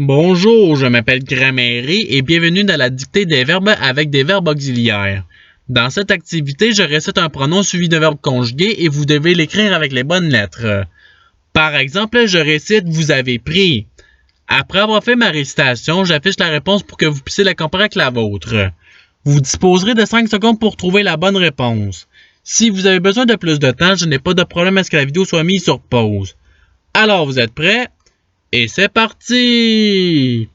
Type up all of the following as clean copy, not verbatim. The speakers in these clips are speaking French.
Bonjour, je m'appelle Gramairie et bienvenue dans la dictée des verbes avec des verbes auxiliaires. Dans cette activité, je récite un pronom suivi d'un verbe conjugué et vous devez l'écrire avec les bonnes lettres. Par exemple, je récite vous avez pris. Après avoir fait ma récitation, j'affiche la réponse pour que vous puissiez la comparer avec la vôtre. Vous disposerez de 5 secondes pour trouver la bonne réponse. Si vous avez besoin de plus de temps, je n'ai pas de problème à ce que la vidéo soit mise sur pause. Alors, vous êtes prêts? Et c'est parti!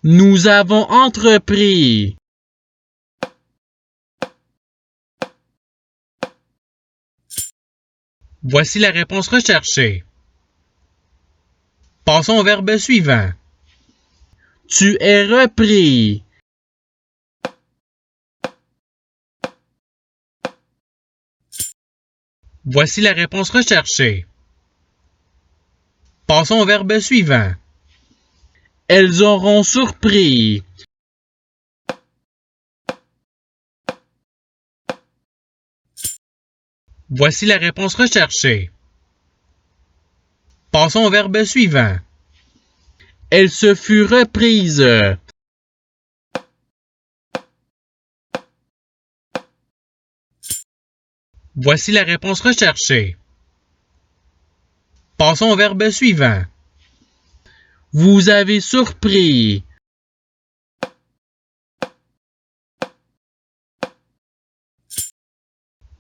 Nous avons entrepris. Voici la réponse recherchée. Passons au verbe suivant. Tu es repris. Voici la réponse recherchée. Passons au verbe suivant. Elles auront surpris. Voici la réponse recherchée. Passons au verbe suivant. Elle se fut reprise. Voici la réponse recherchée. Passons au verbe suivant. Vous avez surpris.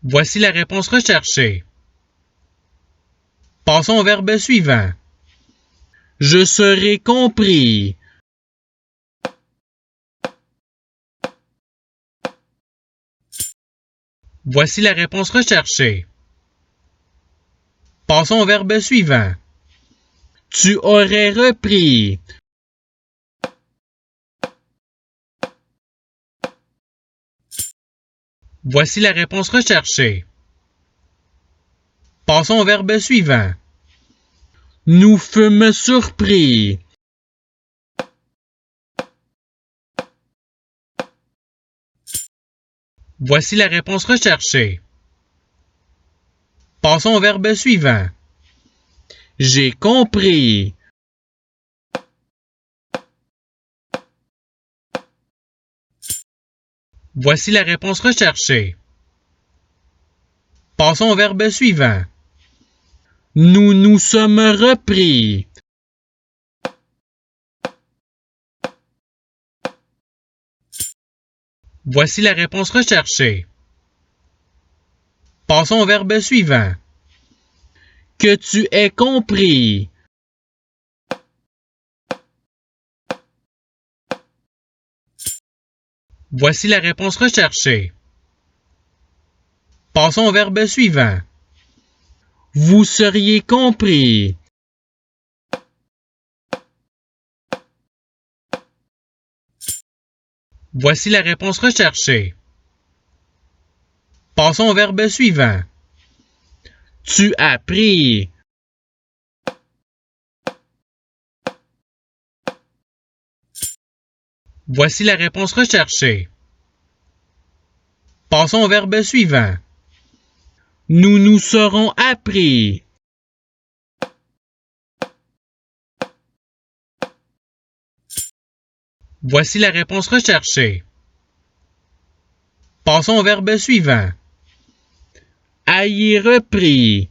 Voici la réponse recherchée. Passons au verbe suivant. Je serai compris. Voici la réponse recherchée. Passons au verbe suivant. Tu aurais repris. Voici la réponse recherchée. Passons au verbe suivant. Nous fûmes surpris. Voici la réponse recherchée. Passons au verbe suivant. J'ai compris. Voici la réponse recherchée. Passons au verbe suivant. Nous nous sommes repris. Voici la réponse recherchée. Passons au verbe suivant. Que tu aies compris. Voici la réponse recherchée. Passons au verbe suivant. Vous seriez compris. Voici la réponse recherchée. Passons au verbe suivant. Tu as pris. Voici la réponse recherchée. Passons au verbe suivant. Nous nous serons appris. Voici la réponse recherchée. Passons au verbe suivant. Ayez repris.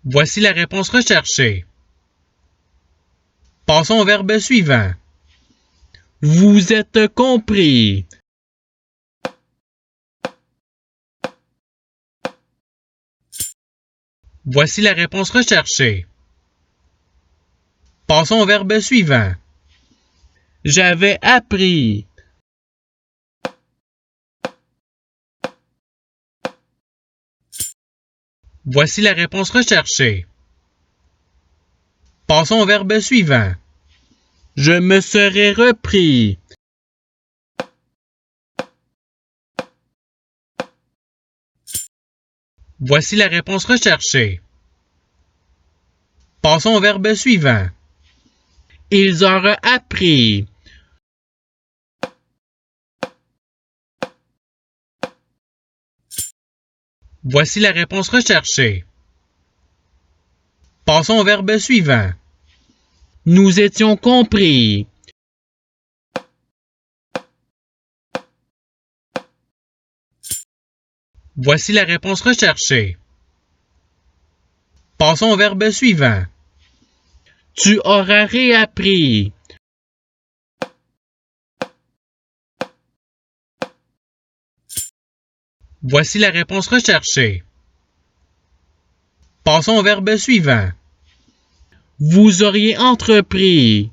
Voici la réponse recherchée. Passons au verbe suivant. Vous êtes compris. Voici la réponse recherchée. Passons au verbe suivant. J'avais appris. Voici la réponse recherchée. Passons au verbe suivant. Je me serais repris. Voici la réponse recherchée. Passons au verbe suivant. Ils auraient appris. Voici la réponse recherchée. Passons au verbe suivant. Nous étions compris. Voici la réponse recherchée. Passons au verbe suivant. Tu auras réappris. Voici la réponse recherchée. Passons au verbe suivant. Vous auriez entrepris.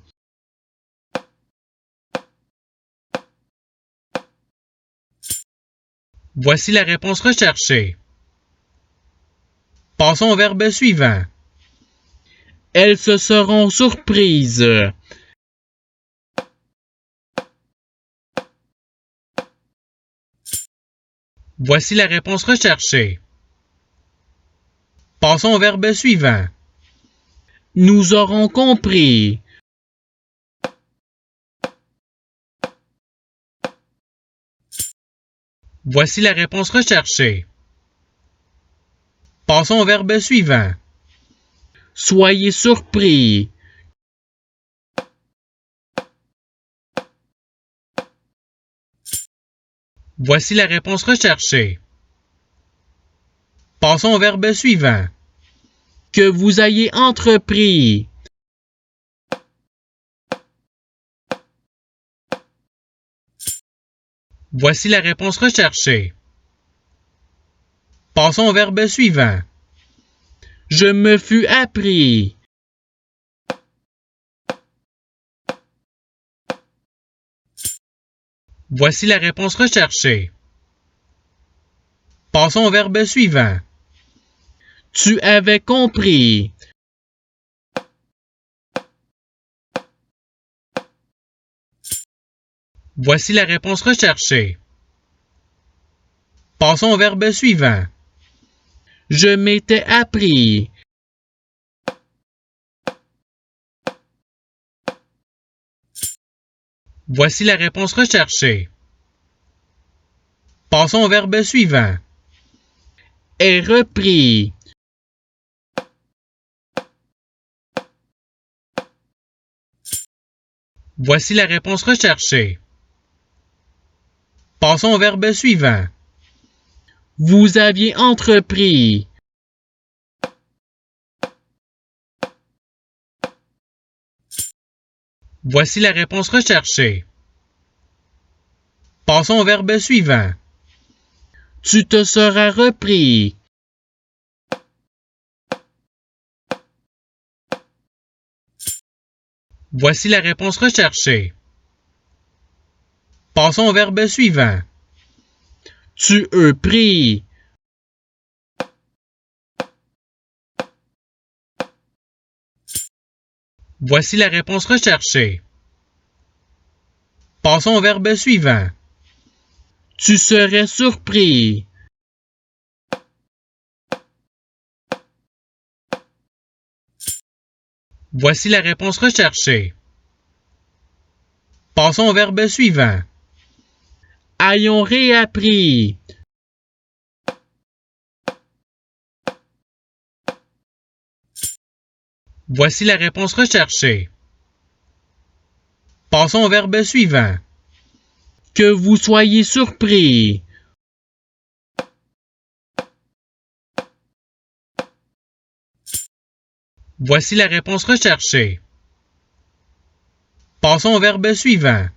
Voici la réponse recherchée. Passons au verbe suivant. Elles se seront surprises. Voici la réponse recherchée. Passons au verbe suivant. Nous aurons compris. Voici la réponse recherchée. Passons au verbe suivant. Soyez surpris. Voici la réponse recherchée. Passons au verbe suivant. Que vous ayez entrepris. Voici la réponse recherchée. Passons au verbe suivant. Je me fus appris. Voici la réponse recherchée. Passons au verbe suivant. Tu avais compris. Voici la réponse recherchée. Passons au verbe suivant. Je m'étais appris. Voici la réponse recherchée. Passons au verbe suivant. Est repris. Voici la réponse recherchée. Passons au verbe suivant. Vous aviez entrepris. Voici la réponse recherchée. Passons au verbe suivant. Tu te seras repris. Voici la réponse recherchée. Passons au verbe suivant. Tu eus pris. Voici la réponse recherchée. Passons au verbe suivant. Tu serais surpris. Voici la réponse recherchée. Passons au verbe suivant. Ayons réappris. Voici la réponse recherchée. Passons au verbe suivant. Que vous soyez surpris. Voici la réponse recherchée. Passons au verbe suivant.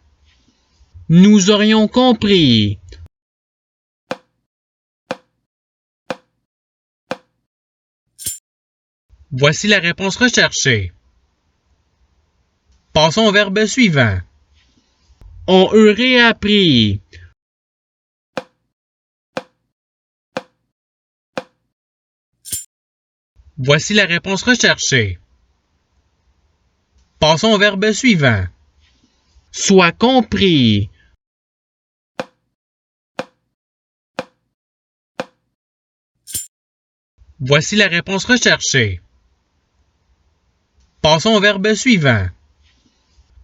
Nous aurions compris. Voici la réponse recherchée. Passons au verbe suivant. On eut réappris. Voici la réponse recherchée. Passons au verbe suivant. Sois compris. Voici la réponse recherchée. Passons au verbe suivant.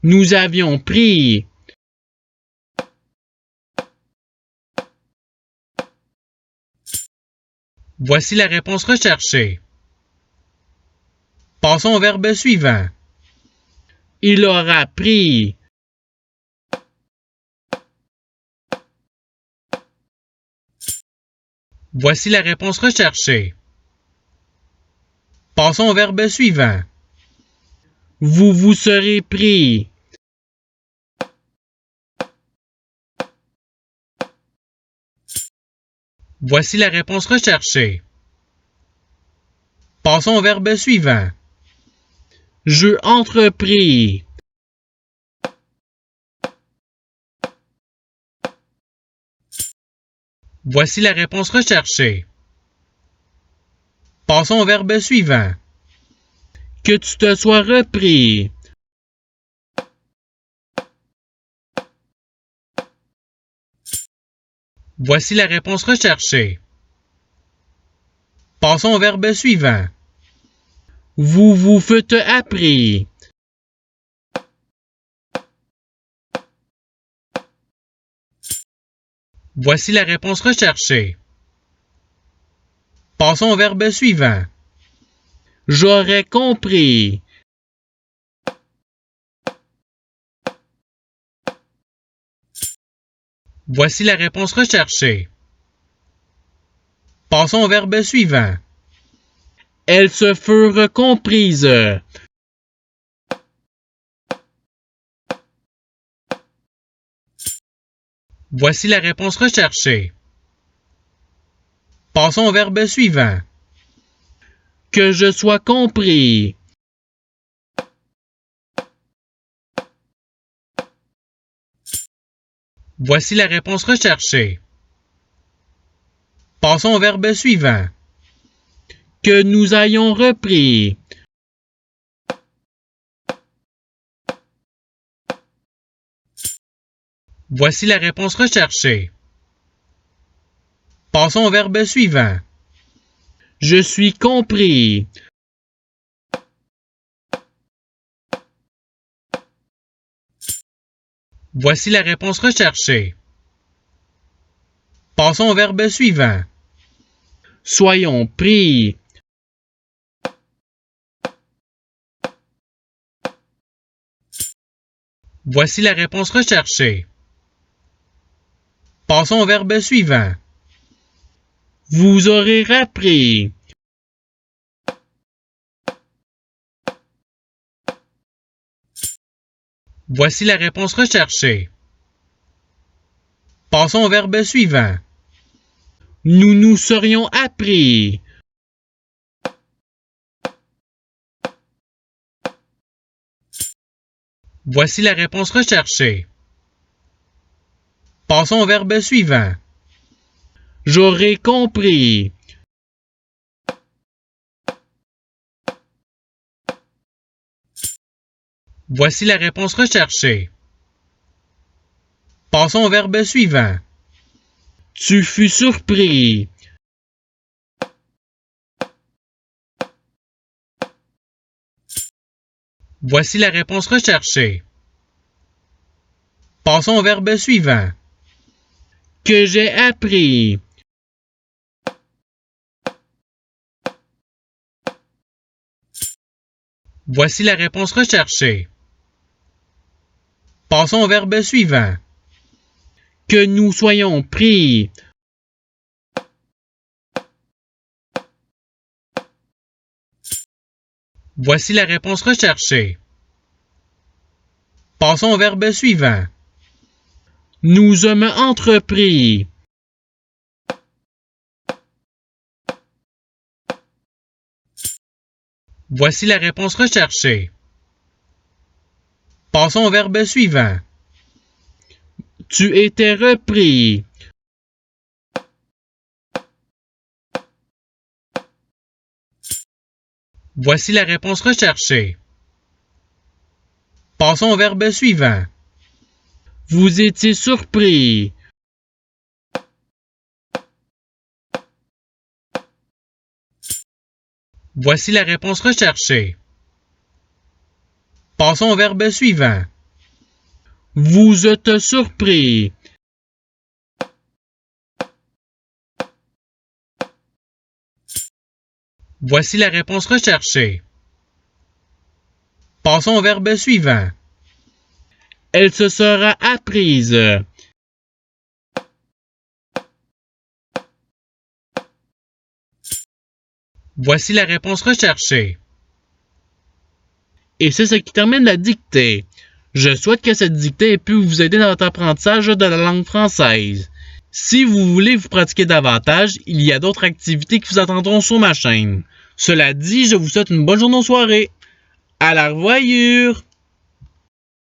Nous avions pris. Voici la réponse recherchée. Passons au verbe suivant. Il aura pris. Voici la réponse recherchée. Passons au verbe suivant. Vous vous serez pris. Voici la réponse recherchée. Passons au verbe suivant. Je entrepris. Voici la réponse recherchée. Passons au verbe suivant. Que tu te sois repris. Voici la réponse recherchée. Passons au verbe suivant. Vous vous fûtes appris. Voici la réponse recherchée. Passons au verbe suivant. J'aurais compris. Voici la réponse recherchée. Passons au verbe suivant. Elles se furent comprises. Voici la réponse recherchée. Passons au verbe suivant. Que je sois compris. Voici la réponse recherchée. Passons au verbe suivant. Que nous ayons repris. Voici la réponse recherchée. Passons au verbe suivant. Je suis compris. Voici la réponse recherchée. Passons au verbe suivant. Soyons pris. Voici la réponse recherchée. Passons au verbe suivant. Vous aurez appris. Voici la réponse recherchée. Passons au verbe suivant. Nous nous serions appris. Voici la réponse recherchée. Passons au verbe suivant. J'aurais compris. Voici la réponse recherchée. Passons au verbe suivant. Tu fus surpris. Voici la réponse recherchée. Passons au verbe suivant. Que j'ai appris. Voici la réponse recherchée. Passons au verbe suivant. Que nous soyons pris. Voici la réponse recherchée. Passons au verbe suivant. Nous sommes entrepris. Voici la réponse recherchée. Passons au verbe suivant. Tu étais repris. Voici la réponse recherchée. Passons au verbe suivant. Vous étiez surpris. Voici la réponse recherchée. Passons au verbe suivant. Vous êtes surpris. Voici la réponse recherchée. Passons au verbe suivant. Elle se sera apprise. Voici la réponse recherchée. Et c'est ce qui termine la dictée. Je souhaite que cette dictée ait pu vous aider dans votre apprentissage de la langue française. Si vous voulez vous pratiquer davantage, il y a d'autres activités qui vous attendront sur ma chaîne. Cela dit, je vous souhaite une bonne journée ou soirée. À la revoyure!